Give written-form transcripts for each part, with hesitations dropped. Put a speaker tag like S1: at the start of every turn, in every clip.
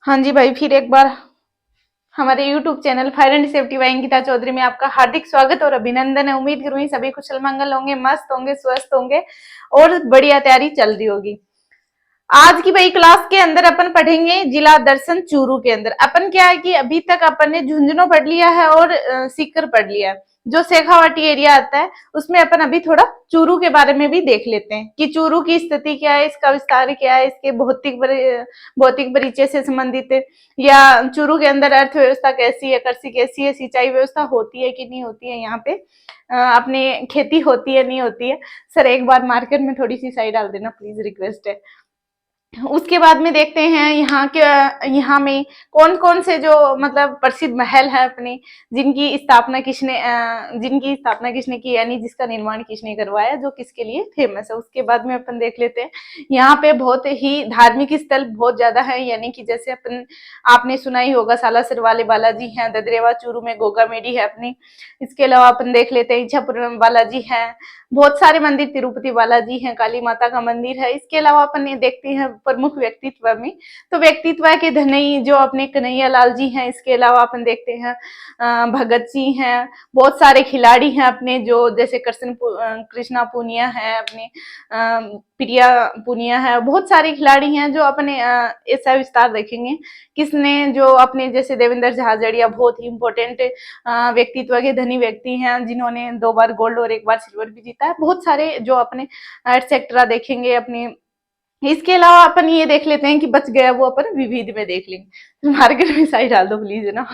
S1: हाँ जी भाई, फिर एक बार हमारे YouTube channel fire and safety by Ankita Chaudhary में आपका हार्दिक स्वागत और अभिनंदन है। उम्मीद करूंगी सभी कुशल मंगल होंगे, मस्त होंगे, स्वस्थ होंगे और बढ़िया तैयारी चल रही होगी। आज की भाई क्लास के अंदर अपन पढ़ेंगे जिला दर्शन चूरू के अंदर। अपन क्या है कि अभी तक अपन ने झुंझुनू पढ़ लिया है और सीकर पढ़ लिया है। जो शेखावाटी एरिया आता है उसमें अपन अभी थोड़ा चूरू के बारे में भी देख लेते हैं कि चूरू की स्थिति क्या है, इसका विस्तार क्या है, इसके भौतिक परिचय से संबंधित है, या चूरू के अंदर अर्थव्यवस्था कैसी है, कृषि कैसी है, सिंचाई व्यवस्था होती है कि नहीं होती है, यहाँ पे अपने खेती होती है नहीं होती है। सर एक बार मार्केट में थोड़ी सी साइड डाल देना प्लीज, रिक्वेस्ट है। उसके बाद में देखते हैं यहाँ में कौन कौन से जो मतलब प्रसिद्ध महल है अपने, जिनकी स्थापना किसने की, यानी जिसका निर्माण किसने करवाया, जो किसके लिए फेमस है। उसके बाद में अपन देख लेते हैं यहाँ पे बहुत ही धार्मिक स्थल बहुत ज्यादा है, यानी कि जैसे अपन आपने सुना ही होगा सालासर वाले बालाजी हैं, ददरेवा चूरू में गोगा मेडी है अपनी। इसके अलावा अपन देख लेते हैं इच्छापुर बालाजी है, बहुत सारे मंदिर, तिरुपति बालाजी हैं, काली माता का मंदिर है। इसके अलावा अपन ये देखते हैं प्रमुख व्यक्तित्व में, तो व्यक्तित्व के धनई जो अपने कन्हैया लाल जी हैं। इसके अलावा अपन देखते हैं भगत सिंह हैं, बहुत सारे खिलाड़ी हैं अपने, जो जैसे कृष्णा पूनिया है अपने, प्रिया पूनिया है, बहुत सारे खिलाड़ी हैं जो अपने ऐसा विस्तार देखेंगे। किसने जो अपने जैसे देवेंद्र झाझड़िया बहुत ही इंपॉर्टेंट व्यक्तित्व के धनी व्यक्ति हैं, जिन्होंने 2 बार गोल्ड और 1 बार सिल्वर भी जीता है। बहुत सारे जो अपने एटसेट्रा देखेंगे अपने। इसके अलावा अपन ये देख लेते हैं कि बच गया वो अपन विविध में देख लेंगे। मार्केट में साइड डाल दो प्लीज, है ना।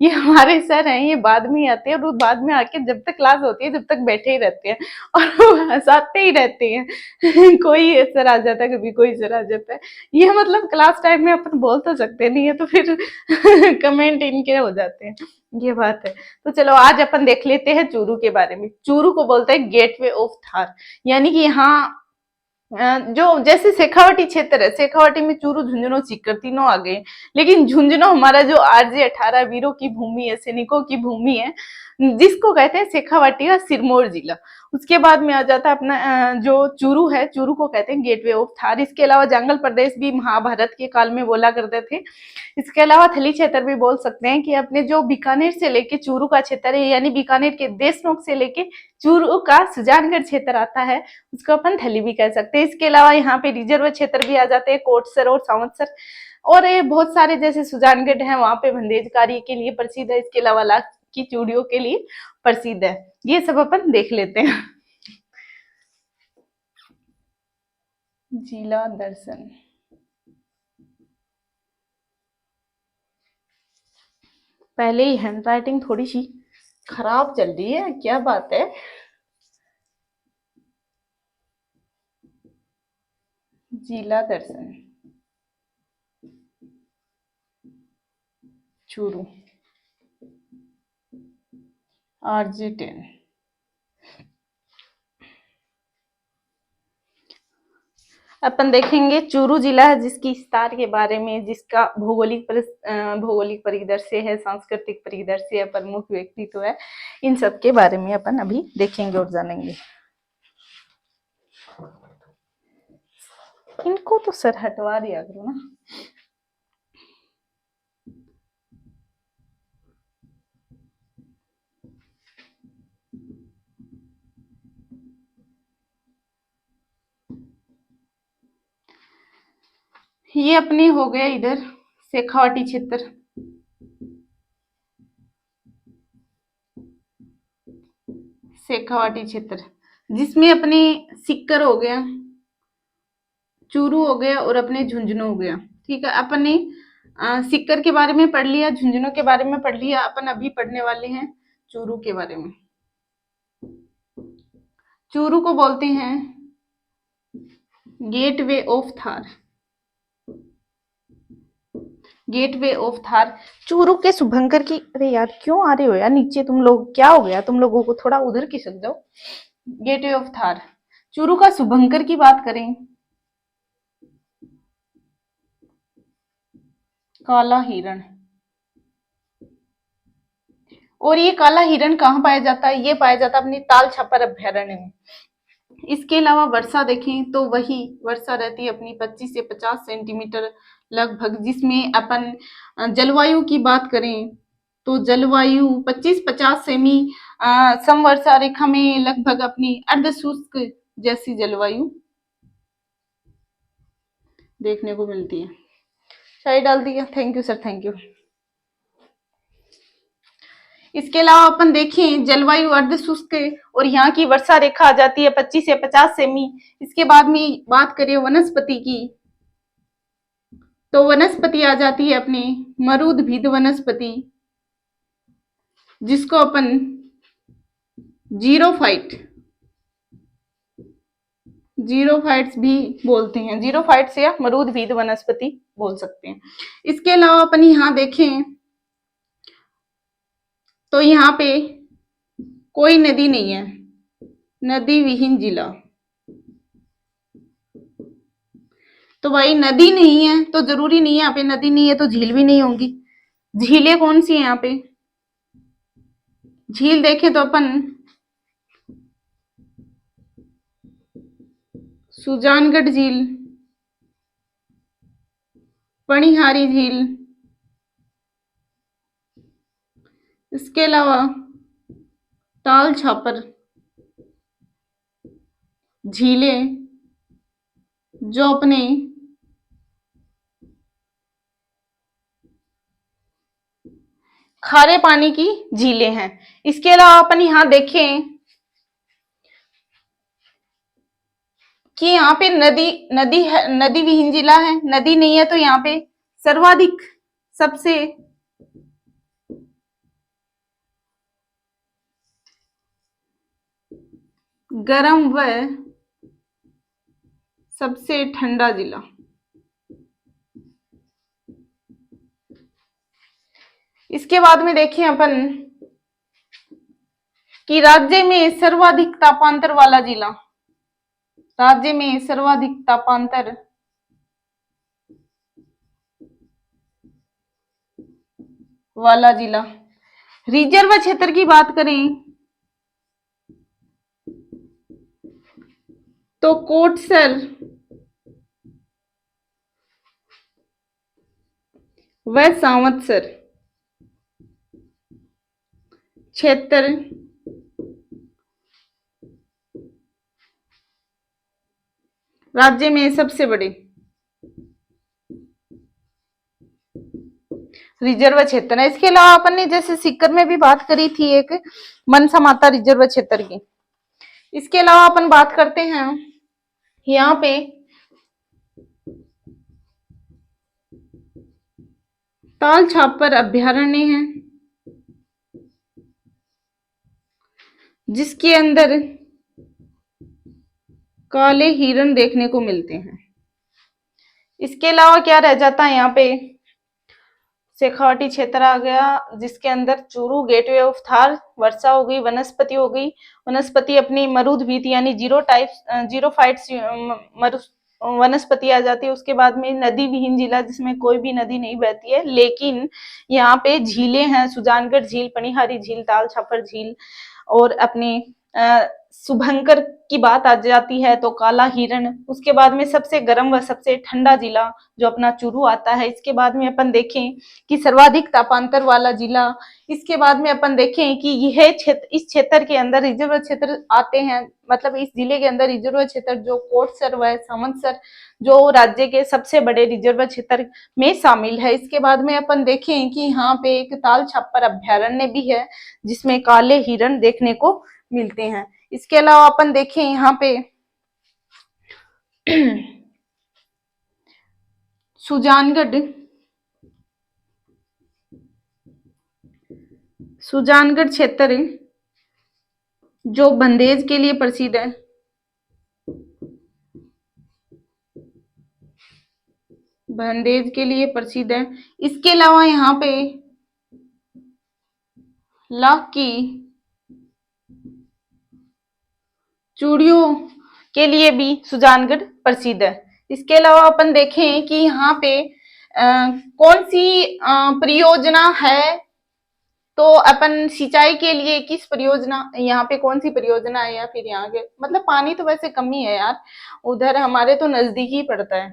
S1: ये हमारे सर हैं, ये बाद में आते हैं और वो बाद में आके जब तक क्लास होती है जब तक बैठे ही रहते हैं और वो हंसाते ही रहते हैं। कोई सर आ जाता है, कभी कोई सर आ जाता है। ये मतलब क्लास टाइम में अपन बोल तो सकते नहीं है, तो फिर कमेंट इनके हो जाते हैं, ये बात है। तो चलो आज अपन देख लेते हैं चूरू के बारे में। चूरू को बोलते हैं गेटवे ऑफ थार, यानी कि यहाँ जो जैसे शेखावाटी क्षेत्र है, शेखावाटी में चूरू, झुंझुनू, सीकर तीनों आ गए। लेकिन झुंझुनू हमारा जो RJ-18 वीरों की भूमि है, सैनिकों की भूमि है, जिसको कहते हैं शेखावाटी का सिरमौर जिला। उसके बाद में आ जाता है अपना जो चूरू है, चूरू को कहते हैं गेटवे ऑफ थार। इसके अलावा जंगल प्रदेश भी महाभारत के काल में बोला करते थे। इसके अलावा थली क्षेत्र भी बोल सकते हैं कि अपने जो बीकानेर से लेके चूरू का क्षेत्र है, यानी बीकानेर के देशनोक से लेके चूरू का सुजानगढ़ क्षेत्र आता है, उसको अपन थली भी कह सकते हैं। इसके अलावा यहाँ पे रिजर्व क्षेत्र भी आ जाते हैं, कोटसर और सावंतसर, और ये बहुत सारे जैसे सुजानगढ़ है, वहां पे बंदेजकारी के लिए प्रसिद्ध है। इसके अलावा लाख की चूड़ियों के लिए प्रसिद्ध है। ये सब अपन देख लेते हैं। जिला दर्शन, पहले ही हैंड राइटिंग थोड़ी सी खराब चल रही है, क्या बात है। जिला दर्शन चूरू RJ-10। अपन देखेंगे चूरू जिला है जिसकी विस्तार के बारे में, जिसका भौगोलिक परिदृश्य है, सांस्कृतिक परिदृश्य है, प्रमुख व्यक्तित्व है, इन सब के बारे में अपन अभी देखेंगे और जानेंगे। इनको तो सर हटवा दिया करो ना। ये अपनी हो गया इधर शेखावाटी क्षेत्र, शेखावाटी क्षेत्र जिसमें अपने सिक्कर हो गया, चूरू हो गया और अपने झुंझुनू हो गया। ठीक है, अपन ने सिक्कर के बारे में पढ़ लिया, झुंझुनू के बारे में पढ़ लिया। अपन अभी पढ़ने वाले हैं चूरू के बारे में। चूरू को बोलते हैं gateway of Thar, gateway of Thar. Churu के शुभंकर की, अरे यार क्यों आ रहे हो यार नीचे तुम लोग, क्या हो गया तुम लोगों को, थोड़ा उधर खिसक जाओ। गेटवे ऑफ थार, चूरू का शुभंकर की बात करें, काला हिरण। और ये काला हिरण कहाँ पाया जाता है, ये पाया जाता है अपनी ताल छापर अभ्यारण्य में। इसके अलावा वर्षा देखें तो वही वर्षा रहती है अपनी 25 से 50 सेंटीमीटर लगभग, जिसमें अपन जलवायु की बात करें तो जलवायु 25-50 सेमी समवर्षा रेखा में लगभग अपनी अर्ध शुष्क जैसी जलवायु देखने को मिलती है। शायद डाल दिया। Thank you sir, thank you. इसके अलावा अपन देखें जलवायु अर्ध शुष्क और यहाँ की वर्षा रेखा आ जाती है 25 से 50 सेमी। इसके बाद में बात करें वनस्पति की तो वनस्पति आ जाती है अपनी मरुद्भिद वनस्पति, जिसको अपन जीरोफाइट्स भी बोलते हैं। जीरोफाइट्स या मरुद्भिद वनस्पति बोल सकते हैं। इसके अलावा अपन यहाँ देखें तो यहाँ पे कोई नदी नहीं है, नदी विहीन जिला। तो भाई नदी नहीं है तो जरूरी नहीं है, यहाँ पे नदी नहीं है तो झील भी नहीं होंगी। झीलें कौन सी है यहाँ पे? झील देखें तो अपन सुजानगढ़ झील, पणिहारी झील, इसके अलावा ताल छापर झीलें जो अपने खारे पानी की झीलें हैं। इसके अलावा अपन यहाँ देखें कि यहाँ पे नदी है, नदी विहीन जिला है, नदी नहीं है तो यहाँ पे सर्वाधिक सबसे गर्म व सबसे ठंडा जिला। इसके बाद में देखें अपन कि राज्य में सर्वाधिक तापांतर वाला जिला, राज्य में सर्वाधिक तापांतर वाला जिला। रिजर्व क्षेत्र की बात करें तो कोटसर व सांवत्सर क्षेत्र राज्य में सबसे बड़े रिजर्व क्षेत्र है। इसके अलावा अपन ने जैसे सीकर में भी बात करी थी एक मनसा माता रिजर्व क्षेत्र की। इसके अलावा अपन बात करते हैं यहाँ पे ताल छापर अभ्यारण्य है, जिसके अंदर काले हिरण देखने को मिलते हैं। इसके अलावा क्या रह जाता है यहाँ पे? शेखावाटी क्षेत्र आ गया, जिसके अंदर चूरू, गेटवे ऑफ थार, वर्षा हो गई, वनस्पति हो गई। वनस्पति अपनी मरुद्भिद यानी जीरोफाइट्स वनस्पति आ जाती है। उसके बाद में नदी विहीन जिला, जिसमें कोई भी नदी नहीं बहती है, लेकिन यहाँ पे झीलें हैं, सुजानगढ़ झील, पणिहारी झील, ताल छापर झील और अपने शुभंकर की बात आ जाती है तो काला हिरण। उसके बाद में सबसे गर्म व सबसे ठंडा जिला जो अपना चूरू आता है। इसके बाद में अपन देखें कि सर्वाधिक तापांतर वाला जिला। इसके बाद में अपन देखें कि यह क्षेत्र, इस क्षेत्र के अंदर रिजर्व क्षेत्र आते हैं, मतलब इस जिले के अंदर रिजर्व क्षेत्र जो कोटसर व सांवत्सर जो राज्य के सबसे बड़े रिजर्व क्षेत्र में शामिल है। इसके बाद में अपन देखें कि यहाँ पे एक ताल छापर अभ्यारण्य भी है, जिसमें काले हिरण देखने को मिलते हैं। इसके अलावा अपन देखें यहाँ पे सुजानगढ़ क्षेत्र जो बंदेज के लिए प्रसिद्ध है, बंदेज के लिए प्रसिद्ध है। इसके अलावा यहाँ पे लाख की चूड़ियों के लिए भी सुजानगढ़ प्रसिद्ध है। इसके अलावा अपन देखें कि यहाँ पे कौन सी परियोजना है तो अपन सिंचाई के लिए किस परियोजना, यहाँ पे कौन सी परियोजना है, या फिर यहाँ के मतलब पानी तो वैसे कम ही है यार, उधर हमारे तो नजदीक ही पड़ता है।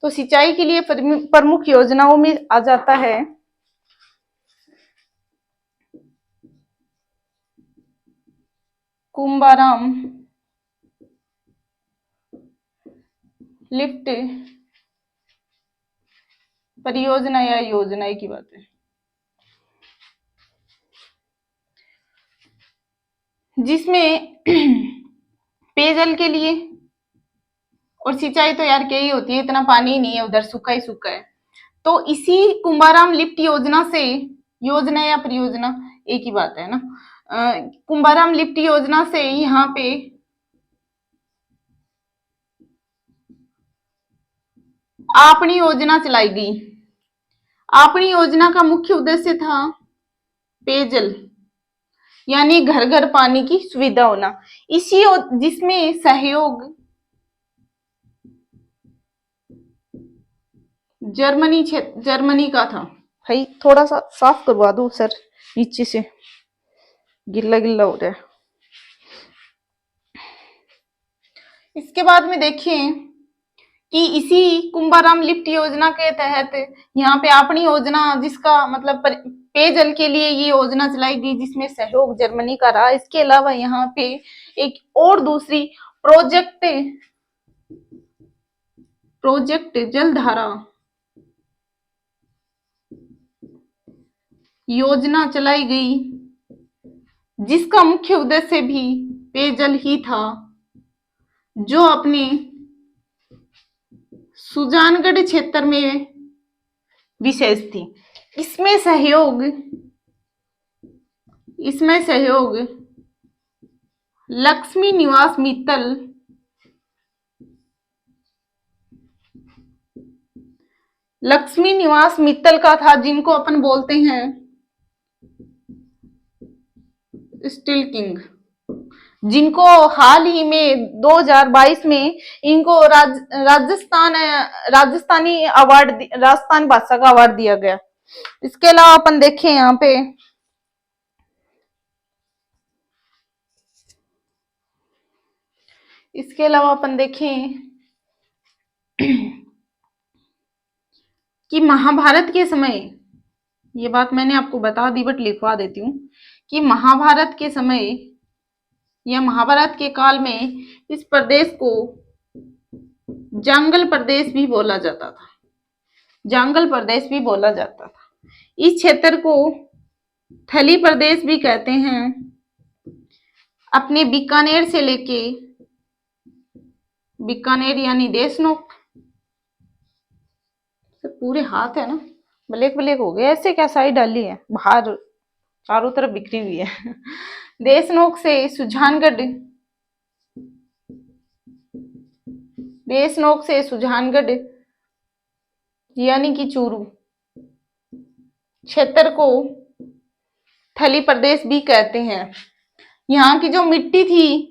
S1: तो सिंचाई के लिए प्रमुख योजनाओं में आ जाता है कुंभाराम लिफ्ट परियोजना या योजना की बात है, जिसमें पेयजल के लिए, और सिंचाई तो यार क्या ही होती है, इतना पानी ही नहीं है उधर, सूखा ही सूखा है। तो इसी कुंभाराम लिफ्ट योजना से, योजना या परियोजना एक ही बात है ना, कुंभाराम लिफ्ट योजना से यहाँ पे आपनी योजना चलाई गई। आपनी योजना का मुख्य उद्देश्य था पेयजल, यानी घर घर पानी की सुविधा होना। जिसमें सहयोग जर्मनी का था। भाई थोड़ा सा साफ करवा दो सर, नीचे से गिल्ला गिल्ला हो रहा है। इसके बाद में देखिए कि इसी कुंभाराम लिफ्ट योजना के तहत यहाँ पे अपनी योजना, जिसका मतलब पेयजल के लिए ये योजना चलाई गई, जिसमें सहयोग जर्मनी का रहा। इसके अलावा यहाँ पे एक और दूसरी प्रोजेक्ट जलधारा योजना चलाई गई, जिसका मुख्य उद्देश्य भी पेयजल ही था, जो अपने सुजानगढ़ क्षेत्र में विशेष थी। इसमें सहयोग लक्ष्मी निवास मित्तल का था, जिनको अपन बोलते हैं स्टील किंग, जिनको हाल ही में 2022 में इनको राजस्थानी अवार्ड, राजस्थान भाषा का अवार्ड दिया गया। इसके अलावा अपन देखें यहाँ पे कि महाभारत के समय, ये बात मैंने आपको बता दी बट लिखवा देती हूँ, कि महाभारत के समय या महाभारत के काल में इस प्रदेश को जांगल प्रदेश भी बोला जाता था। इस क्षेत्र को थली प्रदेश भी कहते हैं। अपने बीकानेर से लेके, बीकानेर यानी देशनोक, पूरे हाथ है ना, ब्लैक ब्लैक हो गया, ऐसे क्या साइड डाली है, बाहर चारों तरफ बिखरी हुई है। देशनोक से सुजानगढ़ यानी कि चूरू क्षेत्र को थली प्रदेश भी कहते हैं। यहाँ की जो मिट्टी थी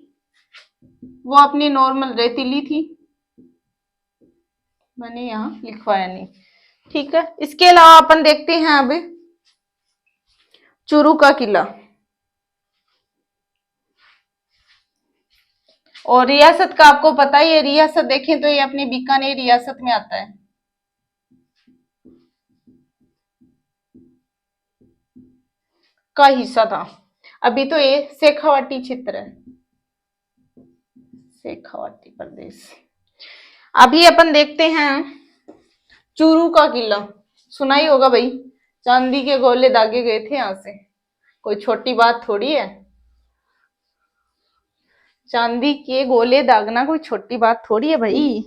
S1: वो अपनी नॉर्मल रेतीली थी, मैंने यहाँ लिखवाया नहीं, ठीक है। इसके अलावा अपन देखते हैं अब चूरू का किला, और रियासत का आपको पता ही है, रियासत देखें तो ये अपनी बीकानेर रियासत में आता है। का हिस्सा था, अभी तो ये शेखावाटी क्षेत्र है, शेखावाटी प्रदेश। अभी अपन देखते हैं चूरू का किला, सुना ही होगा भाई, चांदी के गोले दागे गए थे यहां से, कोई छोटी बात थोड़ी है। चांदी के गोले दागना कोई छोटी बात थोड़ी है भाई।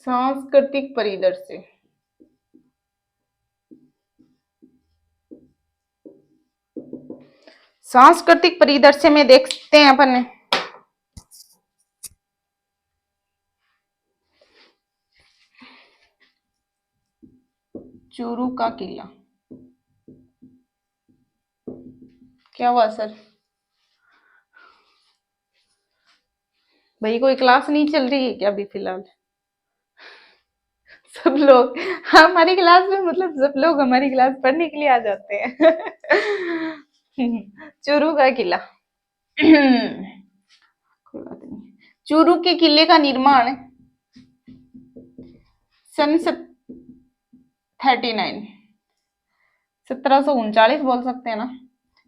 S1: सांस्कृतिक परिदृश्य, सांस्कृतिक परिदृश्य में देखते हैं अपन चूरू का किला। क्या हुआ सर? भाई कोई क्लास नहीं चल रही है क्या अभी फिलहाल? सब लोग हमारी क्लास में, मतलब सब लोग हमारी क्लास पढ़ने के लिए आ जाते हैं। चूरू का किला। कोई बात नहीं। चूरू के किले का निर्माण सन 39, 1739 बोल सकते हैं ना,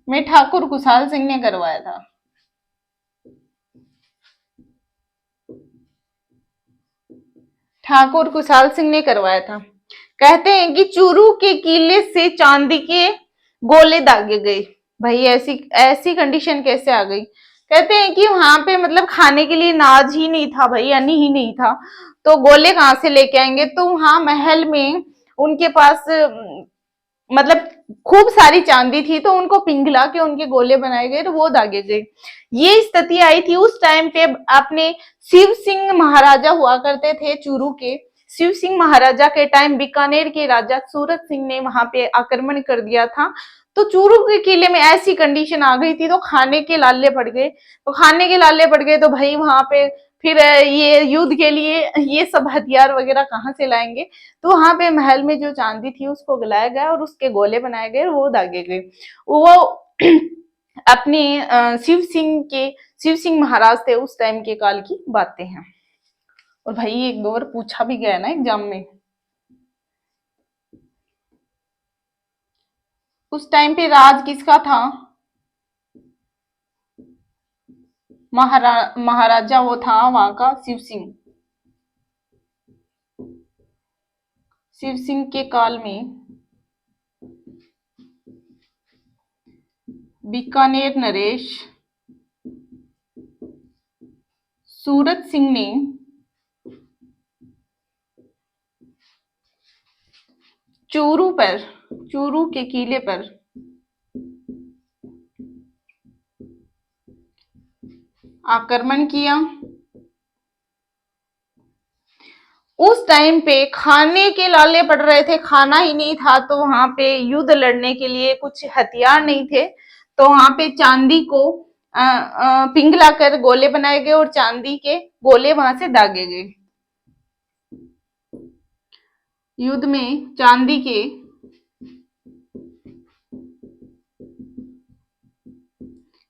S1: में ठाकुर खुशहाल सिंह ने करवाया था। ठाकुर खुशहाल सिंह ने करवाया था। कहते हैं कि चूरू के किले से चांदी के गोले दागे गए। भाई ऐसी ऐसी कंडीशन कैसे आ गई? कहते हैं कि वहां पे मतलब खाने के लिए अनाज ही नहीं था भाई, अन्न ही नहीं था, तो गोले कहाँ से लेके आएंगे? तो वहां महल में उनके पास मतलब खूब सारी चांदी थी, तो उनको पिघला के उनके गोले बनाए गए, तो वो दागे गए। ये स्थिति आई थी उस टाइम पे। अपने शिव सिंह महाराजा हुआ करते थे चूरू के। शिव सिंह महाराजा के टाइम बीकानेर के राजा सूरत सिंह ने वहां पे आक्रमण कर दिया था। तो चूरू के किले में ऐसी कंडीशन आ गई थी, तो खाने के लाले पड़ गए। तो खाने के लाले पड़ गए तो भाई वहां पे फिर ये युद्ध के लिए ये सब हथियार वगैरह कहाँ से लाएंगे? तो वहां पे महल में जो चांदी थी उसको गलाया गया और उसके गोले बनाए गए, वो दागे गए। वो अपने शिव सिंह महाराज थे उस टाइम के काल की बातें हैं। और भाई एक दो बार पूछा भी गया ना एग्जाम में। उस टाइम पे राज किसका था? महाराजा वो था वहां का शिव सिंह। शिव सिंह के काल में बीकानेर नरेश सूरत सिंह ने चूरू के किले पर आक्रमण किया। उस टाइम पे खाने के लाले पड़ रहे थे, खाना ही नहीं था, तो वहां पे युद्ध लड़ने के लिए कुछ हथियार नहीं थे, तो वहां पे चांदी को पिघला कर गोले बनाए गए और चांदी के गोले वहां से दागे गए। युद्ध में चांदी के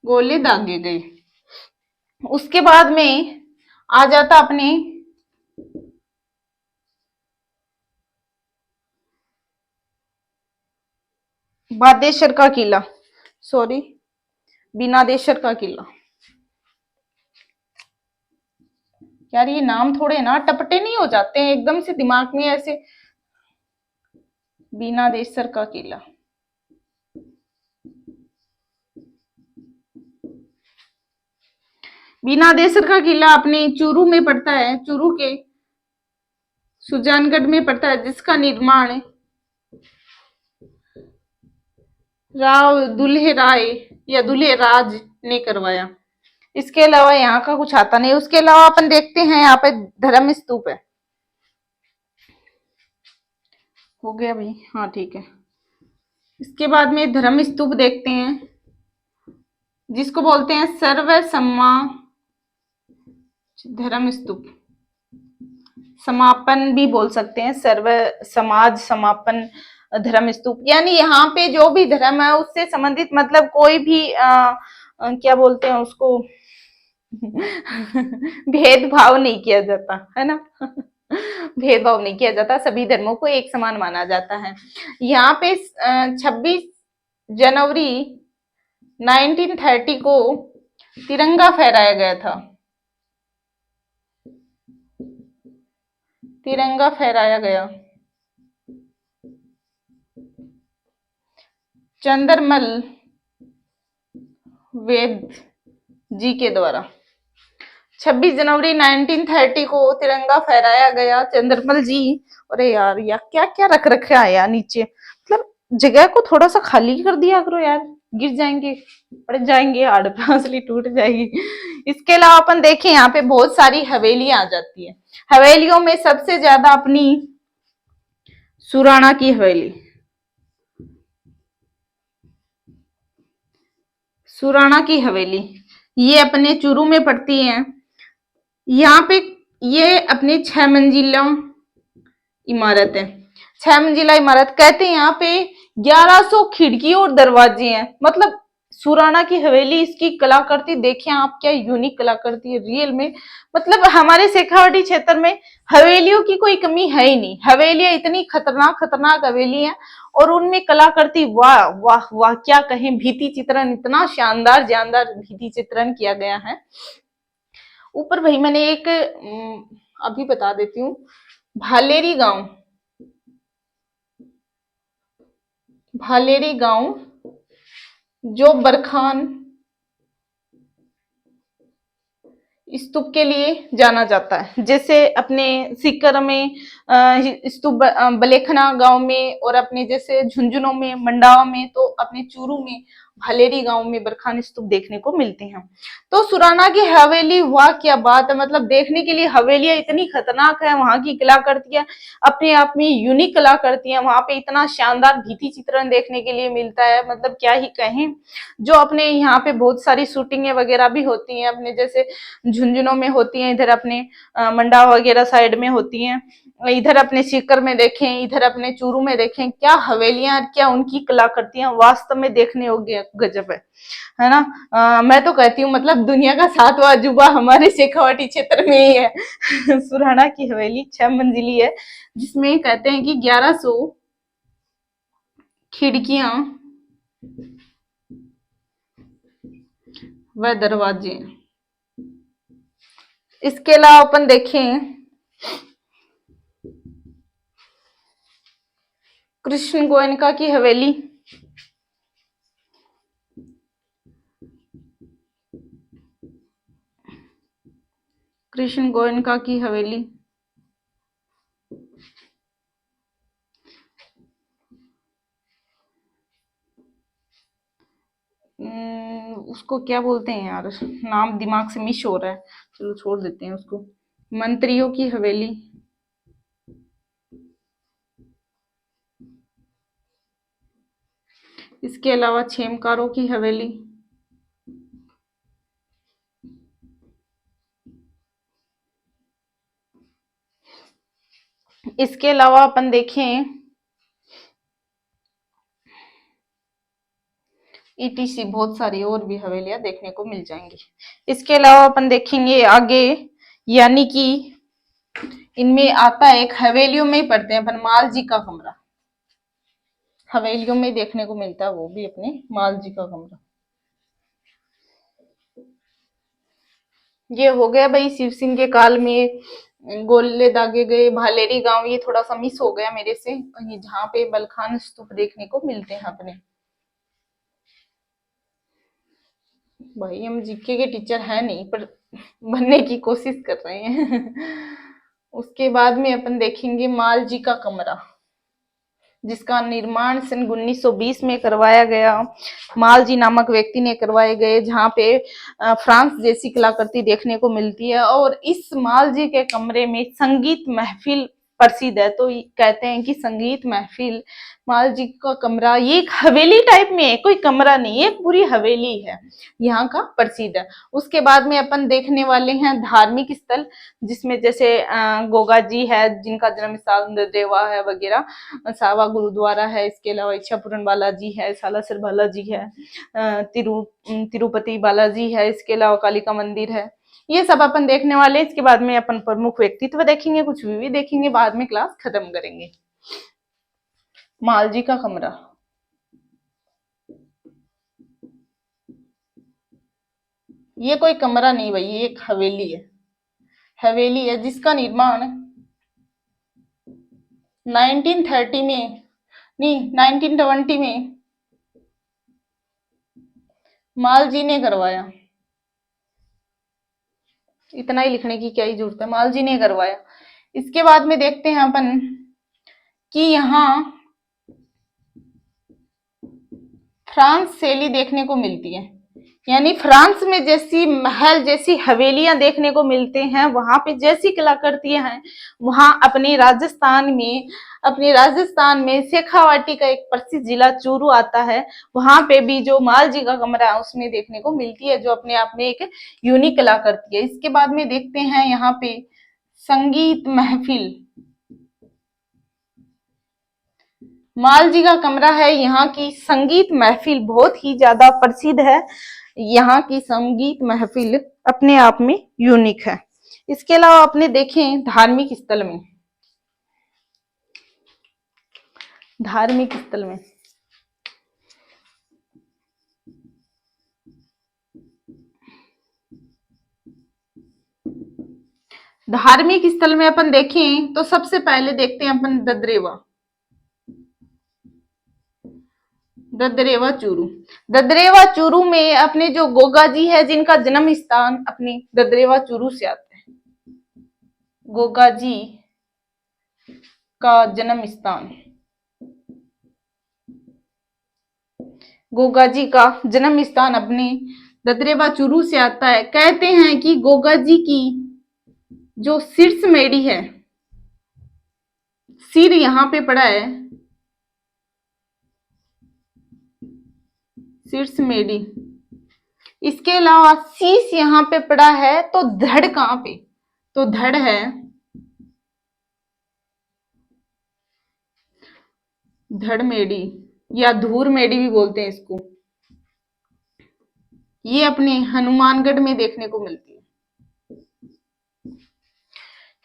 S1: गोले दागे गए। उसके बाद में आ जाता अपने बादेश्वर का किला, सॉरी बीनादेश्वर का किला। यार ये नाम थोड़े ना टपटे नहीं हो जाते हैं एकदम से दिमाग में ऐसे? बीनादेश्वर का किला। बीनादेश्वर का किला अपने चूरू में पड़ता है, चूरू के सुजानगढ़ में पड़ता है, जिसका निर्माण राव दुल्हे राय या दुल्हे राज ने करवाया। इसके अलावा यहाँ का कुछ आता नहीं। उसके अलावा अपन देखते हैं यहाँ पे धर्म स्तूप है। हो गया भाई, हाँ ठीक है। इसके बाद में धर्म स्तूप देखते हैं, जिसको बोलते हैं सर्व सम्मा धर्म स्तूप, समापन भी बोल सकते हैं, सर्व समाज समापन धर्म स्तूप। यानी यहाँ पे जो भी धर्म है उससे संबंधित, मतलब कोई भी क्या बोलते हैं उसको, भेदभाव नहीं किया जाता है ना। भेदभाव नहीं किया जाता, सभी धर्मों को एक समान माना जाता है। यहाँ पे 26 जनवरी 1930 को तिरंगा फहराया गया था। तिरंगा फहराया गया चंद्रमल वेद जी के द्वारा। 26 जनवरी 1930 को तिरंगा फहराया गया चंद्रमल जी। अरे यार क्या क्या रख रखा है यार नीचे, मतलब जगह को थोड़ा सा खाली कर दिया करो यार, गिर जाएंगे, पड़ जाएंगे, हाड़ टूट जाएगी। इसके अलावा अपन देखें यहाँ पे बहुत सारी हवेलियां आ जाती है। हवेलियों में सबसे ज्यादा अपनी सुराणा की हवेली, सुराणा की हवेली ये अपने चूरू में पड़ती है। यहाँ पे ये अपने 6 मंजिला इमारत है। 6 मंजिला इमारत कहते हैं यहाँ पे 1100 खिड़की और दरवाजे हैं। मतलब सुराणा की हवेली, इसकी कलाकृति देखिए आप, क्या यूनिक कलाकृति है रियल में। मतलब हमारे शेखावाटी क्षेत्र में हवेलियों की कोई कमी है ही नहीं। हवेलियां इतनी खतरनाक खतरनाक हवेली हैं और उनमें कलाकृति, वाह वाह वाह, क्या कहें। भित्ति चित्रण इतना शानदार जानदार भित्ति चित्रण किया गया है। ऊपर भाई मैंने एक अभी बता देती हूँ, भालेरी गांव, भालेरी गांव जो बरखान स्तूप के लिए जाना जाता है। जैसे अपने सीकर में स्तूप, बलेखना गांव में, और अपने जैसे झुंझुनों में, मंडावा में, तो अपने चूरू में भालेरी गांव में बरखान स्तूप देखने को मिलते हैं। तो सुराना की हवेली, वाह क्या बात है। मतलब देखने के लिए हवेलियां इतनी खतरनाक है, वहां की कलाकृतियां अपने आप में यूनिक कलाकृतियां, वहां पे इतना शानदार भित्ति चित्रण देखने के लिए मिलता है, मतलब क्या ही कहें। जो अपने यहाँ पे बहुत सारी शूटिंगें वगैरह भी होती हैं, अपने जैसे झुंझुनों में होती हैं, इधर अपने मंडा वगैरह साइड में होती हैं, इधर अपने सीकर में देखें, इधर अपने चूरू में देखें, क्या हवेलियां, क्या उनकी कलाकृतियां वास्तव में देखने योग्य गजब है ना। मैं तो कहती हूँ मतलब दुनिया का 7वां अजूबा हमारे शेखावाटी क्षेत्र में ही है। सुराणा की हवेली 6 मंजिली है, जिसमें कहते हैं कि 1100 खिड़कियां व दरवाजे। इसके अलावा अपन देखें कृष्ण गोयनका की हवेली, कृष्ण गोयनका की हवेली उसको क्या बोलते हैं यार, नाम दिमाग से मिस हो रहा है, चलो छोड़ देते हैं उसको। मंत्रियों की हवेली, इसके अलावा छेमकारों की हवेली, इसके अलावा अपन देखें ईटीसी, बहुत सारी और भी हवेलियां देखने को मिल जाएंगी। इसके अलावा अपन देखेंगे आगे, यानी कि इनमें आता है एक, हवेलियों में ही पढ़ते हैं अपन, माल जी का कमरा। हवेलियों में देखने को मिलता है वो भी अपने माल जी का कमरा। ये हो गया भाई शिव सिंह के काल में गोले दागे गए भालेरी गांव। ये थोड़ा सा मिस हो गया मेरे से, कहीं जहाँ पे बलखान स्तूप देखने को मिलते हैं अपने। भाई हम जीके के टीचर है नहीं, पर बनने की कोशिश कर रहे हैं। उसके बाद में अपन देखेंगे माल जी का कमरा, जिसका निर्माण सन 1920 में करवाया गया। माल जी नामक व्यक्ति ने करवाए गए, जहाँ पे फ्रांस जैसी कलाकृति देखने को मिलती है। और इस माल जी के कमरे में संगीत महफिल प्रसिद्ध है। तो कहते हैं कि संगीत महफिल, माल जी का कमरा, ये एक हवेली टाइप में है, कोई कमरा नहीं है, पूरी हवेली है, यहाँ का प्रसिद्ध है। उसके बाद में अपन देखने वाले हैं धार्मिक स्थल, जिसमें जैसे गोगा जी है, जिनका जन्म स्थान देवा है वगैरह, सावा गुरुद्वारा है, इसके अलावा इच्छापुरन बालाजी है, सालासर बालाजी है, तिरुपति बालाजी है, इसके अलावा कालिका मंदिर है। ये सब अपन देखने वाले। इसके बाद में अपन प्रमुख व्यक्तित्व देखेंगे, कुछ भी देखेंगे, बाद में क्लास खत्म करेंगे। मालजी का कमरा, ये कोई कमरा नहीं भाई, ये एक हवेली है। हवेली है जिसका निर्माण 1930 में, नहीं 1920 में माल जी ने करवाया। इतना ही लिखने की क्या ही जरूरत है, माल जी ने करवाया। इसके बाद में देखते हैं अपन कि यहाँ फ्रांस शैली देखने को मिलती है। यानी फ्रांस में जैसी महल जैसी हवेलियां देखने को मिलते हैं, वहां पे जैसी कलाकृतियां हैं, वहां अपने राजस्थान में शेखावाटी का एक प्रसिद्ध जिला चूरू आता है, वहां पे भी जो माल जी का कमरा है उसमें देखने को मिलती है, जो अपने आप में एक यूनिक कलाकृति है। इसके बाद में देखते हैं यहाँ पे संगीत महफिल। माल जी का कमरा है, यहाँ की संगीत महफिल बहुत ही ज्यादा प्रसिद्ध है। यहाँ की संगीत महफिल अपने आप में यूनिक है। इसके अलावा अपने देखें धार्मिक स्थल में, धार्मिक स्थल में धार्मिक स्थल में अपन देखें तो सबसे पहले देखते हैं अपन ददरेवा। ददरेवा चूरू। ददरेवा चूरू में अपने जो गोगा जी है, जिनका जन्म स्थान अपनी ददरेवा चूरू से आता है। गोगा जी का जन्म स्थान, गोगा जी का जन्म स्थान अपने ददरेवा चूरू से आता है। कहते हैं कि गोगा जी की जो शीर्ष मेढ़ी है, सिर यहाँ पे पड़ा है, शीर्ष मेढ़ी। इसके अलावा शीश यहाँ पे पड़ा है, तो धड़ कहाँ पे, तो धड़ है, धड़ मेढ़ी या धूर मेढ़ी भी बोलते हैं इसको। ये अपने हनुमानगढ़ में देखने को मिलती है।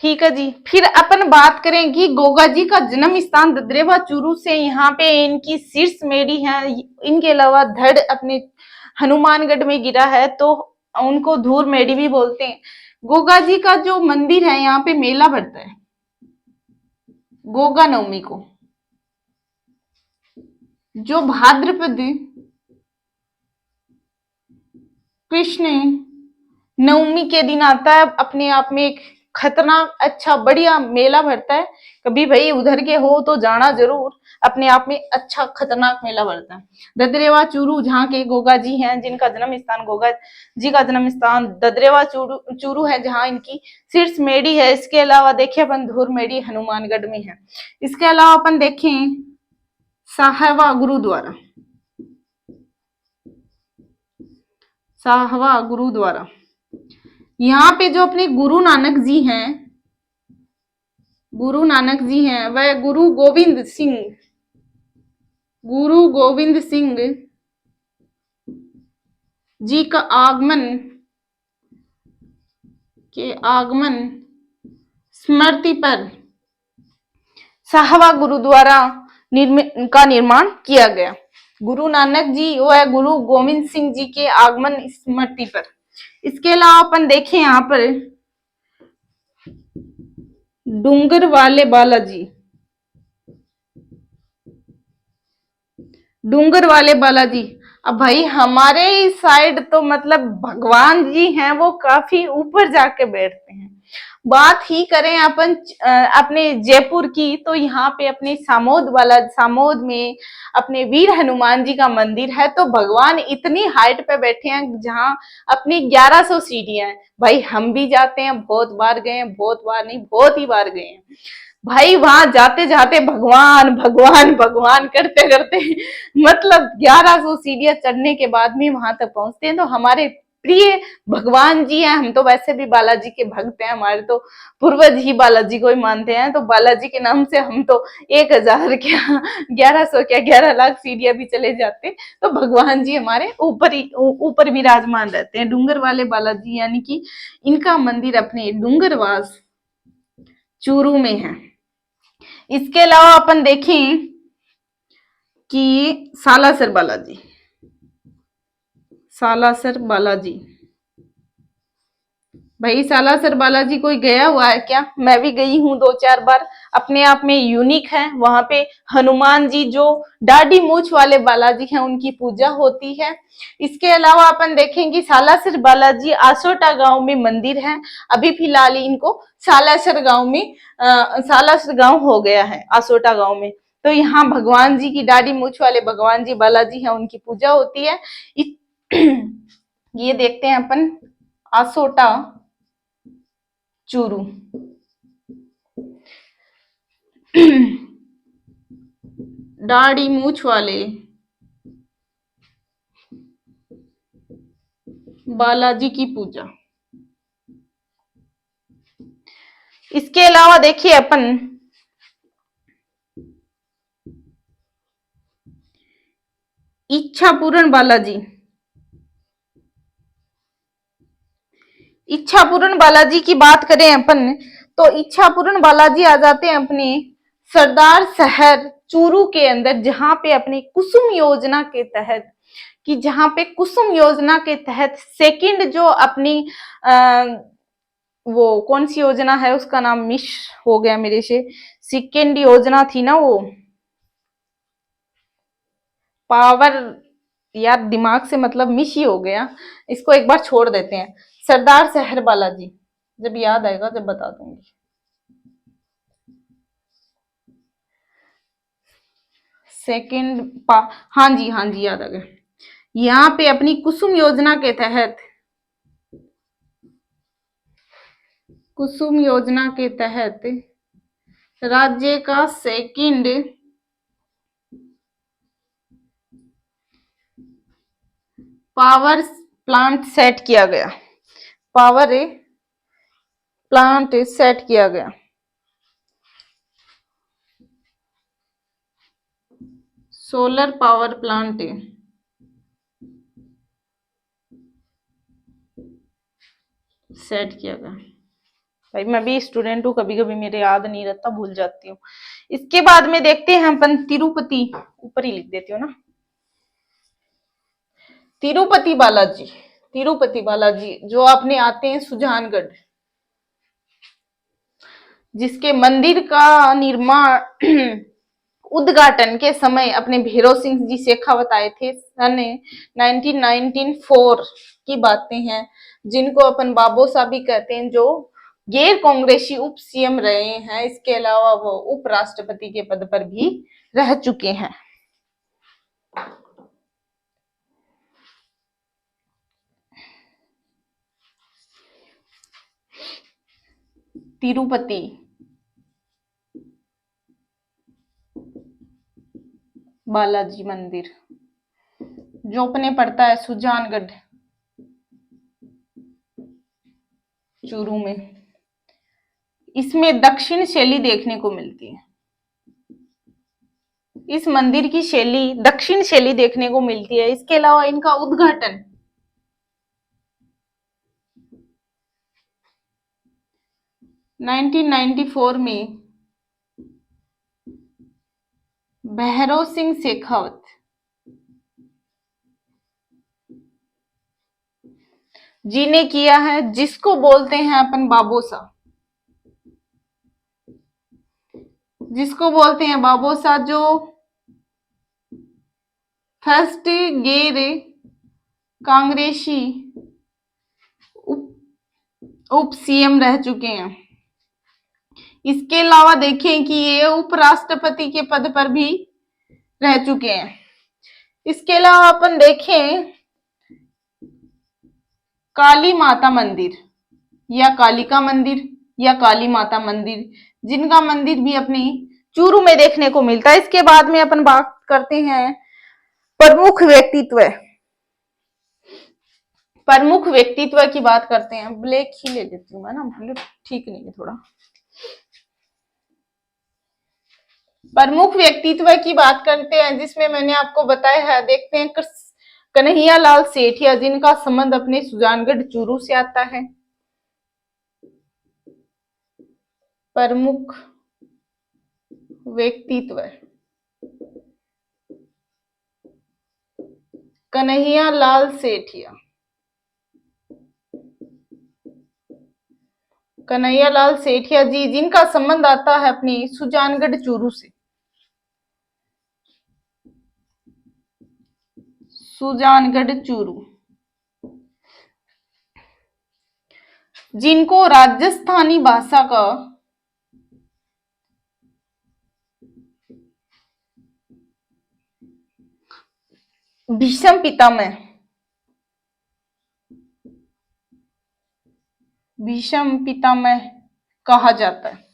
S1: ठीक है जी, फिर अपन बात करें कि गोगा जी का जन्म स्थान ददरेवा चूरू से यहाँ पे इनकी शीर्ष मेढ़ी है। इनके अलावा धड़ अपने हनुमानगढ़ में गिरा है, तो उनको धूर मेढ़ी भी बोलते हैं। गोगा जी का जो मंदिर है, यहाँ पे मेला भरता है गोगा नवमी को, जो भाद्रपद कृष्ण नवमी के दिन आता है। अपने आप में एक खतरनाक अच्छा बढ़िया मेला भरता है। कभी भाई उधर के हो तो जाना जरूर, अपने आप में अच्छा खतरनाक मेला भरता है। ददरेवा चूरू, जहाँ के गोगा जी हैं, जिनका जन्म स्थान, गोगा जी का जन्म स्थान ददरेवा चूरू है, जहाँ इनकी शीर्ष मेढ़ी है। इसके अलावा देखें अपन धूर मेढ़ी हनुमानगढ़ में है। इसके अलावा अपन देखें साहवा गुरुद्वारा। साहवा गुरुद्वारा, यहाँ पे जो अपने गुरु नानक जी हैं, गुरु नानक जी हैं, वह गुरु गोविंद सिंह जी का आगमन स्मृति पर साहवा गुरुद्वारा का निर्माण किया गया। गुरु नानक जी व गुरु गोविंद सिंह जी के आगमन स्मृति पर। इसके अलावा अपन देखें यहाँ पर डूंगर वाले बालाजी। डूंगर वाले बालाजी, अब भाई हमारे इस साइड तो मतलब भगवान जी हैं, वो काफी ऊपर जाके बैठते हैं। बात ही करें अपन अपने जयपुर की, तो यहाँ पे अपने सामोद में अपने वीर हनुमान जी का मंदिर है। तो भगवान इतनी हाइट पे बैठे हैं, जहाँ अपनी 1100 सीढ़ियां हैं। भाई हम भी जाते हैं, बहुत बार गए हैं, बहुत बार नहीं बहुत ही बार गए हैं भाई। वहां जाते जाते भगवान भगवान भगवान करते करते मतलब 1100 सीढ़ियां चढ़ने के बाद में वहां तक पहुंचते हैं। तो हमारे प्रिय भगवान जी हैं। हम तो वैसे भी बालाजी के भक्त हैं, हमारे तो पूर्वज ही बालाजी को ही मानते हैं। तो बालाजी के नाम से हम तो 1000 क्या 1100 क्या 11 लाख सीढ़ियां भी चले जाते। तो भगवान जी हमारे ऊपर विराजमान रहते हैं। डूंगर वाले बालाजी यानी कि इनका मंदिर अपने डूंगरवास चूरू में है। इसके अलावा अपन देखें कि सालासर बालाजी। सालासर बालाजी, भाई सालासर बालाजी कोई गया हुआ है क्या? मैं भी गई हूँ 2-4 बार। अपने आप में यूनिक है। वहां पे हनुमान जी जो दाढ़ी मूछ वाले बालाजी हैं, उनकी पूजा होती है। इसके अलावा अपन देखेंगे सालासर बालाजी आसोटा गांव में मंदिर है। अभी फिलहाल इनको सालासर गांव हो गया है, आसोटा गांव में। तो यहाँ भगवान जी की दाढ़ी मूछ वाले भगवान जी बालाजी हैं, उनकी पूजा होती है। ये देखते हैं अपन आसोटा चूरू। दाढ़ी मूछ वाले बालाजी की पूजा। इसके अलावा देखिए अपन इच्छा पूर्ण बालाजी। इच्छा पूर्ण बालाजी की बात करें अपन तो इच्छा पूर्ण बालाजी आ जाते हैं अपने सरदार शहर चूरू के अंदर, जहां पे अपनी कुसुम योजना के तहत जहां पे कुसुम योजना के तहत सेकंड जो अपनी वो कौन सी योजना है उसका नाम मिस हो गया मेरे से, सेकंड योजना थी ना वो पावर, यार दिमाग से मतलब मिस ही हो गया, इसको एक बार छोड़ देते हैं। सरदार शहर बालाजी, जब याद आएगा जब बता दूंगी। सेकंड हाँ जी याद आ गया। यहाँ पे अपनी कुसुम योजना के तहत, कुसुम योजना के तहत राज्य का सेकंड पावर प्लांट सेट किया गया, पावर प्लांट सेट किया गया। सोलर पावर प्लांट सेट किया गया। भाई मैं भी स्टूडेंट हूँ, कभी कभी मेरे याद नहीं रहता, भूल जाती हूँ। इसके बाद में देखते हैं अपन तिरुपति, ऊपर ही लिख देती हूँ ना, तिरुपति बालाजी। तिरुपति बालाजी जो अपने आते हैं सुजानगढ़, जिसके मंदिर का निर्माण उद्घाटन के समय अपने भैरव सिंह जी शेखावत आए थे। सन 1994 की बातें हैं, जिनको अपन बाबो साहब भी कहते हैं, जो गैर कांग्रेसी उप सीएम रहे हैं। इसके अलावा वो उपराष्ट्रपति के पद पर भी रह चुके हैं। तिरुपति बालाजी मंदिर जो अपने पड़ता है सुजानगढ़ चूरू में, इसमें दक्षिण शैली देखने को मिलती है। इस मंदिर की शैली दक्षिण शैली देखने को मिलती है। इसके अलावा इनका उद्घाटन 1994 में भैरव सिंह शेखावत जी ने किया है, जिसको बोलते हैं अपन बाबोसा, जिसको बोलते हैं बाबोसा, जो फर्स्ट गैर कांग्रेसी उप सीएम रह चुके हैं। इसके अलावा देखें कि ये उपराष्ट्रपति के पद पर भी रह चुके हैं। इसके अलावा अपन देखें काली माता मंदिर या कालिका मंदिर या काली माता मंदिर, जिनका मंदिर भी अपनी चूरू में देखने को मिलता है। इसके बाद में अपन बात करते हैं प्रमुख व्यक्तित्व, प्रमुख व्यक्तित्व की बात करते हैं। ब्लैक ही ले लेती हूँ मैं ना, ब्लू ठीक नहीं है थोड़ा। प्रमुख व्यक्तित्व की बात करते हैं, जिसमें मैंने आपको बताया है। देखते हैं कन्हैया लाल सेठिया, जिनका संबंध अपने सुजानगढ़ चूरू से आता है। प्रमुख व्यक्तित्व कन्हैया लाल सेठिया, कन्हैया लाल सेठिया जी, जिनका संबंध आता है अपनी सुजानगढ़ चूरू से। सुजानगढ़ चूरू, जिनको राजस्थानी भाषा का भीषम पितामह भीष्म पितामह कहा जाता है।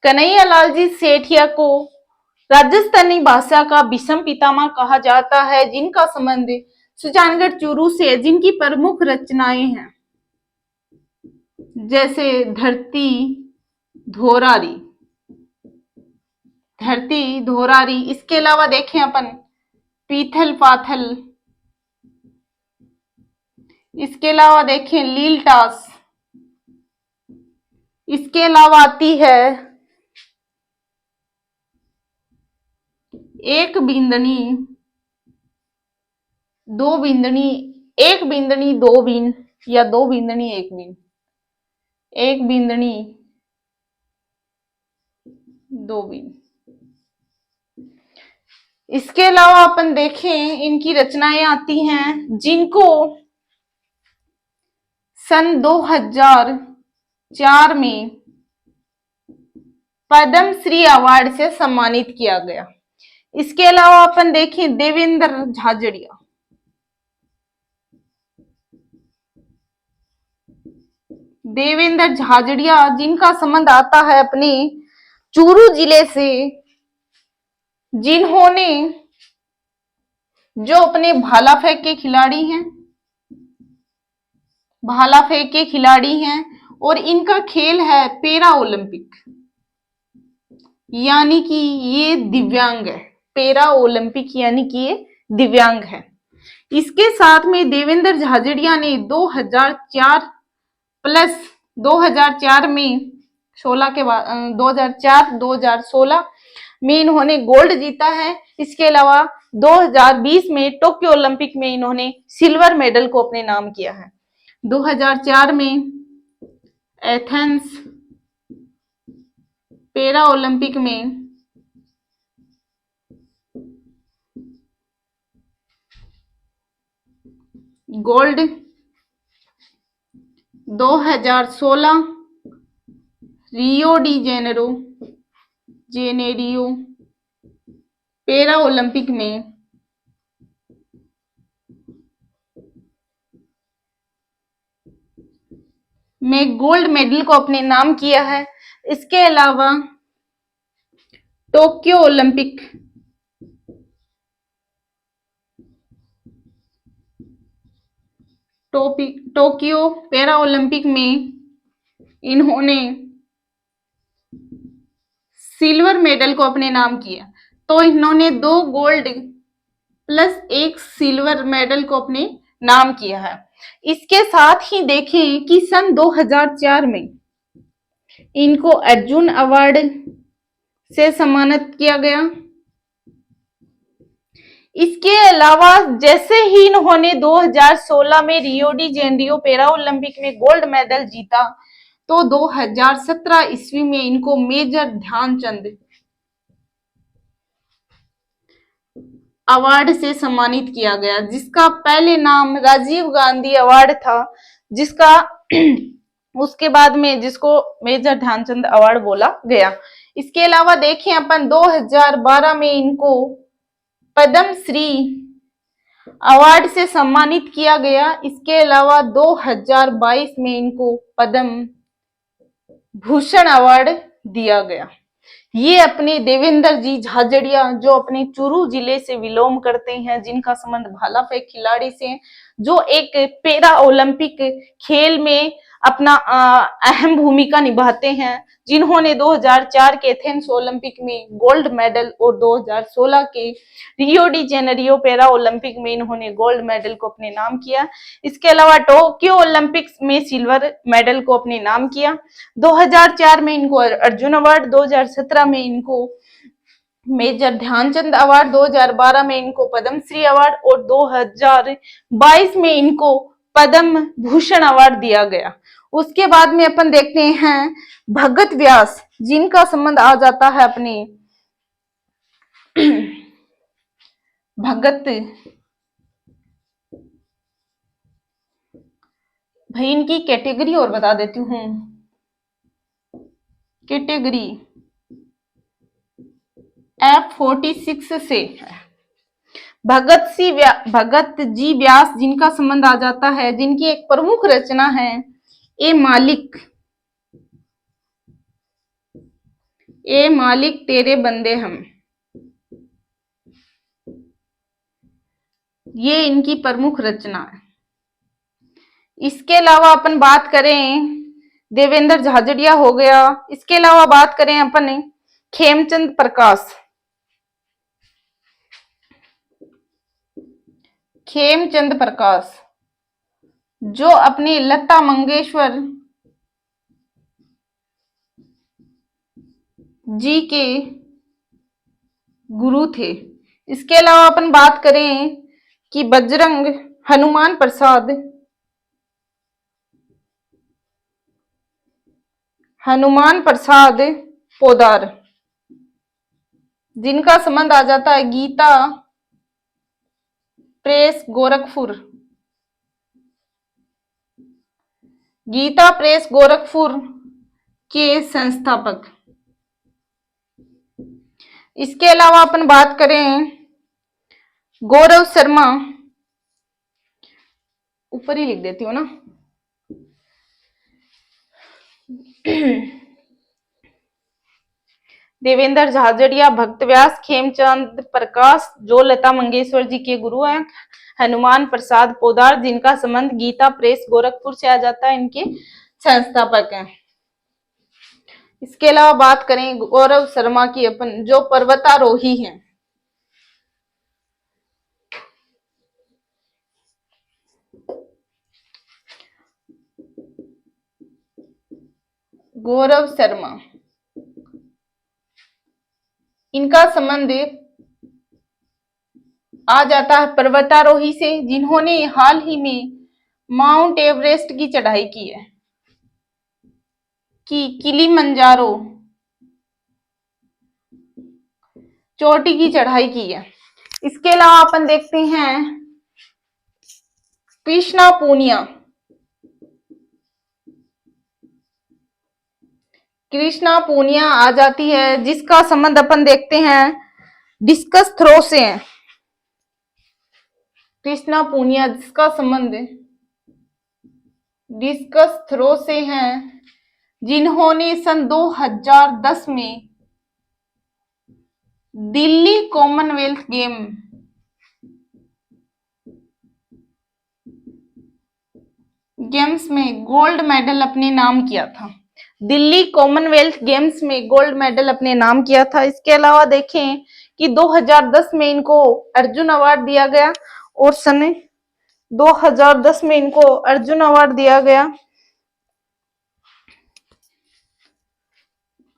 S1: कन्हैया लाल जी सेठिया को राजस्थानी भाषा का भीष्म पितामह कहा जाता है, जिनका संबंध सुजानगढ़ चूरू से, जिनकी प्रमुख रचनाएं हैं जैसे धोरारी धरती धोरारी। इसके अलावा देखें अपन पीथल पाथल, इसके अलावा देखें लीलटास, इसके अलावा आती है एक बिंदनी, दो बिंदनी, एक बिंदनी दो बीन, या दो बिंदनी एक बीन, एक बिंदनी दो बीन। इसके अलावा अपन देखें इनकी रचनाएं आती हैं जिनको सन 2004 में पद्म श्री अवार्ड से सम्मानित किया गया। इसके अलावा अपन देखें देवेंद्र झाझड़िया, देवेंद्र झाझड़िया जिनका संबंध आता है अपने चूरू जिले से, जिन्होंने जो अपने भाला फेंक के खिलाड़ी हैं, भाला फेंक के खिलाड़ी हैं, और इनका खेल है पैरा ओलंपिक, यानी कि ये दिव्यांग है। पैरा ओलंपिक यानी कि ये दिव्यांग है। इसके साथ में देवेंद्र झाझड़िया ने 2004 प्लस 2004 में 16 के बाद 2004-2016 में इन्होंने गोल्ड जीता है। इसके अलावा 2020 में टोक्यो ओलंपिक में इन्होंने सिल्वर मेडल को अपने नाम किया है। 2004 में एथेंस पैरा ओलंपिक में gold, 2016 Rio de Janeiro para Olympic में गोल्ड मेडल को अपने नाम किया है। इसके अलावा Tokyo Olympic, Tokyo para Olympic में इन्होंने सिल्वर मेडल को अपने नाम किया। तो इन्होंने 2 गोल्ड प्लस 1 सिल्वर मेडल को अपने नाम किया है। इसके साथ ही देखें कि सन 2004 में इनको अर्जुन अवार्ड से सम्मानित किया गया। इसके अलावा जैसे ही इन्होंने 2016 में Rio de Janeiro para Olympic में गोल्ड मेडल जीता, तो 2017 ईस्वी में इनको मेजर ध्यानचंद अवार्ड से सम्मानित किया गया, जिसका पहले नाम राजीव गांधी अवार्ड था, जिसका उसके बाद में जिसको मेजर ध्यानचंद अवार्ड बोला गया। इसके अलावा देखें अपन 2012 में इनको पद्म श्री अवार्ड से सम्मानित किया गया। इसके अलावा 2022 में इनको पद्म भूषण अवार्ड दिया गया। ये अपने देवेंद्र जी झाझड़िया जो अपने चूरू जिले से बिलोंग करते हैं, जिनका संबंध भाला फेंक खिलाड़ी से, जो एक पैरा ओलंपिक खेल में अपना अहम भूमिका निभाते हैं, जिन्होंने 2004 के एथेंस ओलंपिक में गोल्ड मेडल और 2016 के Rio de Janeiro para Olympic में इन्होंने गोल्ड मेडल को अपने नाम किया। इसके अलावा टोक्यो ओलंपिक्स में सिल्वर मेडल को अपने नाम किया। 2004 में इनको अर्जुन अवार्ड, 2017 में इनको मेजर ध्यानचंद अवार्ड, 2012 में इनको पद्मश्री अवार्ड और 2022 में इनको पद्म भूषण अवार्ड दिया गया। उसके बाद में अपन देखते हैं भगत व्यास, जिनका संबंध आ जाता है अपने भगत, भाई इनकी कैटेगरी और बता देती हूँ। कैटेगरी F46 से है। भगत जी व्यास, जिनका संबंध आ जाता है, जिनकी एक प्रमुख रचना है ए मालिक, ए मालिक तेरे बंदे हम, ये इनकी प्रमुख रचना है। इसके अलावा अपन बात करें देवेंद्र झाझड़िया हो गया। इसके अलावा बात करें अपन खेमचंद प्रकाश। खेमचंद प्रकाश जो अपनी लता मंगेशकर जी के गुरु थे। इसके अलावा अपन बात करें कि बजरंग हनुमान प्रसाद, हनुमान प्रसाद पोदार, जिनका संबंध आ जाता है गीता प्रेस गोरखपुर, गीता प्रेस गोरखपुर के संस्थापक। इसके अलावा अपन बात करें गौरव शर्मा, ऊपर ही लिख देती हूँ ना, देवेंद्र झाझड़िया, भक्त व्यास, खेमचंद प्रकाश जो लता मंगेशकर जी के गुरु हैं, हनुमान प्रसाद पोदार जिनका संबंध गीता प्रेस गोरखपुर से आ जाता है, इनके संस्थापक हैं। इसके अलावा बात करें गौरव शर्मा की अपन जो पर्वतारोही हैं। गौरव शर्मा, इनका संबंध आ जाता है पर्वतारोही से जिन्होंने हाल ही में माउंट एवरेस्ट की चढ़ाई की है, कि किलिमंजारो चोटी की चढ़ाई की है। इसके अलावा अपन देखते हैं कृष्णा पूनिया। कृष्णा पूनिया आ जाती है जिसका संबंध अपन देखते हैं डिस्कस थ्रो से है। कृष्णा पूनिया जिसका संबंध डिस्कस थ्रो से है, जिन्होंने सन 2010 में दिल्ली कॉमनवेल्थ गेम्स में गोल्ड मेडल अपने नाम किया था। दिल्ली कॉमनवेल्थ गेम्स में गोल्ड मेडल अपने नाम किया था। इसके अलावा देखें कि 2010 में इनको अर्जुन अवार्ड दिया गया और सन 2010 में इनको अर्जुन अवार्ड दिया गया।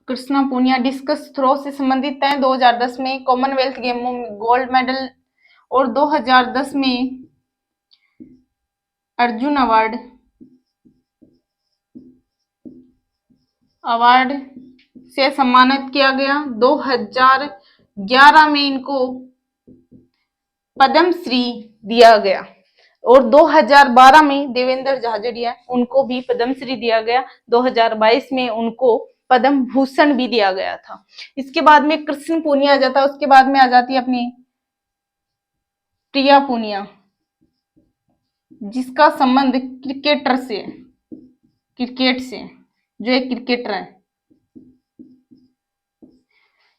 S1: कृष्णा पूनिया डिस्कस थ्रो से संबंधित है। 2010 में कॉमनवेल्थ गेमों में गोल्ड मेडल और 2010 में अर्जुन अवार्ड से सम्मानित किया गया। 2011 में इनको पद्म श्री दिया गया और 2012 में देवेंद्र झाझड़िया उनको भी पद्म श्री दिया गया। 2022 में उनको पद्म भूषण भी दिया गया था। इसके बाद में कृष्ण पूनिया आ जाता है। उसके बाद में आ जाती है अपनी प्रिया पूनिया जिसका संबंध क्रिकेट से जो एक क्रिकेटर है।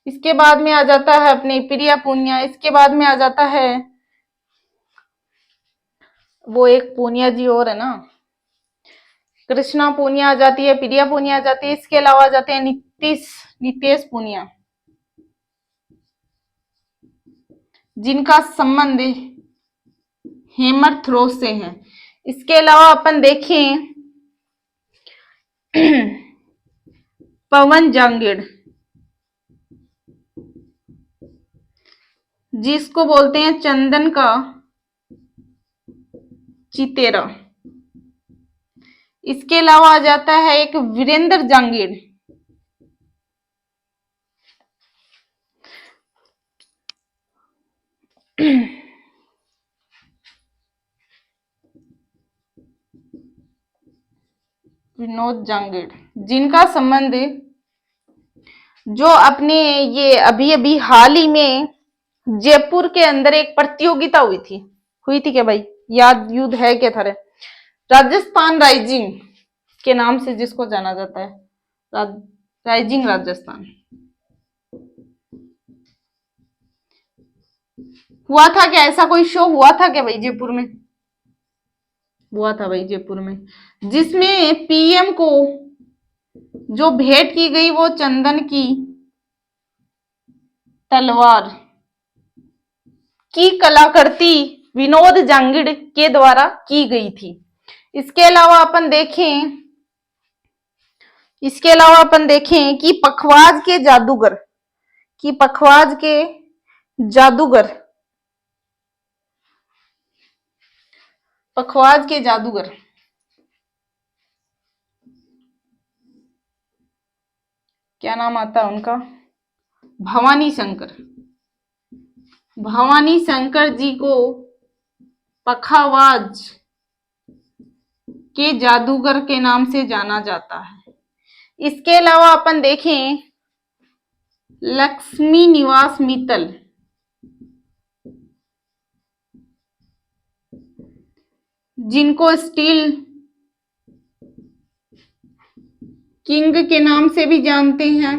S1: इसके बाद में आ जाता है अपनी प्रिया पूनिया। इसके बाद में आ जाता है वो एक पूनिया जी और है ना, कृष्णा पूनिया आ जाती है, प्रिया पूनिया आ जाती है। इसके अलावा आ जाते हैं नितेश पूनिया जिनका संबंध हेमर थ्रो से है। इसके अलावा अपन देखें पवन जांगेड़ जिसको बोलते हैं चंदन का चितेरा। इसके अलावा आ जाता है एक वीरेंद्र जांगीड़ विनोद जांगीड़ जिनका संबंध जो अपने ये अभी हाल ही में जयपुर के अंदर एक प्रतियोगिता हुई थी क्या भाई, याद युद्ध है क्या थारे, राजस्थान राइजिंग के नाम से जिसको जाना जाता है, राइजिंग राजस्थान। हुआ था क्या, ऐसा कोई शो हुआ था क्या भाई जयपुर में? हुआ था भाई जयपुर में, जिसमें पीएम को जो भेंट की गई वो चंदन की तलवार की कलाकृति विनोद जांगिड़ के द्वारा की गई थी। इसके अलावा अपन देखें इसके अलावा अपन देखें कि पखवाज के जादूगर पखवाज के जादूगर क्या नाम आता है उनका? भवानी शंकर। भवानी शंकर जी को पखावाज के जादूगर के नाम से जाना जाता है। इसके अलावा अपन देखें लक्ष्मी निवास मित्तल, जिनको स्टील किंग के नाम से भी जानते हैं,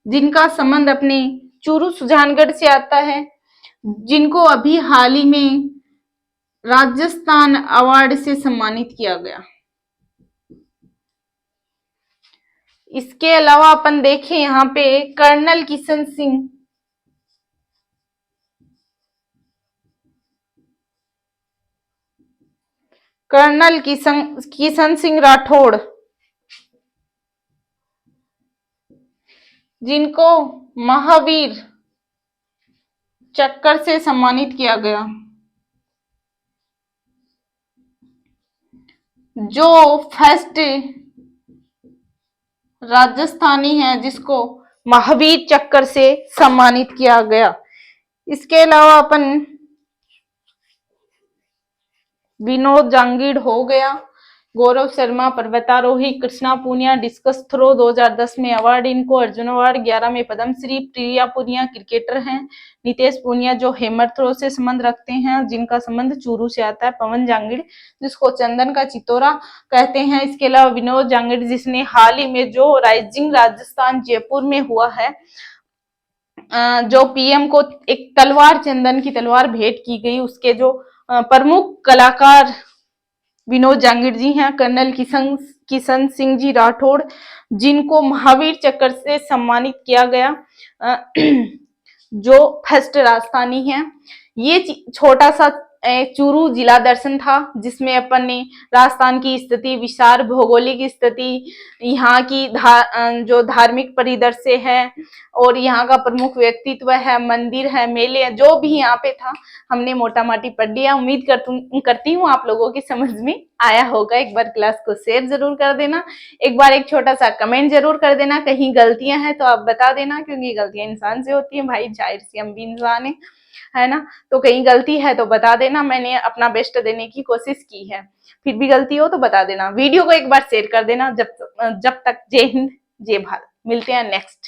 S1: जिनका संबंध अपने चूरू सुजानगढ़ से आता है, जिनको अभी हाल ही में राजस्थान अवार्ड से सम्मानित किया गया। इसके अलावा अपन देखें यहाँ पे कर्नल किशन सिंह, कर्नल किशन सिंह राठौड़, जिनको महावीर चक्र से सम्मानित किया गया। जो फर्स्ट राजस्थानी है जिसको महावीर चक्र से सम्मानित किया गया। इसके अलावा अपन विनोद जांगिड़ हो गया, गौरव शर्मा पर्वतारोही, कृष्णा पूनिया डिस्कस थ्रो 2010 में अवार्ड इनको अर्जुन अवार्ड, 11 में पद्मश्री, प्रिया पूनिया क्रिकेटर हैं, नितेश पूनिया जो हैमर थ्रो से संबंध रखते हैं जिनका संबंध चूरू से आता है, पवन जांगिड़ जिसको चंदन का चितोरा कहते हैं। इसके अलावा विनोद जांगिड़ जिसने हाल ही में जो राइजिंग राजस्थान जयपुर में हुआ है, जो पीएम को एक तलवार, चंदन की तलवार भेंट की गई, उसके जो प्रमुख कलाकार विनोद जांगिड़ जी हैं, कर्नल किशन सिंह जी राठौड़ जिनको महावीर चक्र से सम्मानित किया गया, जो फर्स्ट राजस्थानी हैं। ये छोटा सा चूरू जिला दर्शन था जिसमें अपन ने राजस्थान की स्थिति, विशाल भौगोलिक स्थिति, यहाँ की जो धार्मिक परिदृश्य है और यहाँ का प्रमुख व्यक्तित्व है, मंदिर है, मेले है, जो भी यहाँ पे था हमने मोटा माटी पढ़ लिया। उम्मीद करती हूँ आप लोगों की समझ में आया होगा। एक बार क्लास को शेयर जरूर कर देना, एक बार एक छोटा सा कमेंट जरूर कर देना, कहीं गलतियां हैं तो आप बता देना, क्योंकि गलतियां इंसान से होती हैं भाई, जाहिर सी हम भी इंसान है ना। तो कहीं गलती है तो बता देना, मैंने अपना बेस्ट देने की कोशिश की है, फिर भी गलती हो तो बता देना। वीडियो को एक बार शेयर कर देना। जब तक जय हिंद जय भारत, मिलते हैं नेक्स्ट।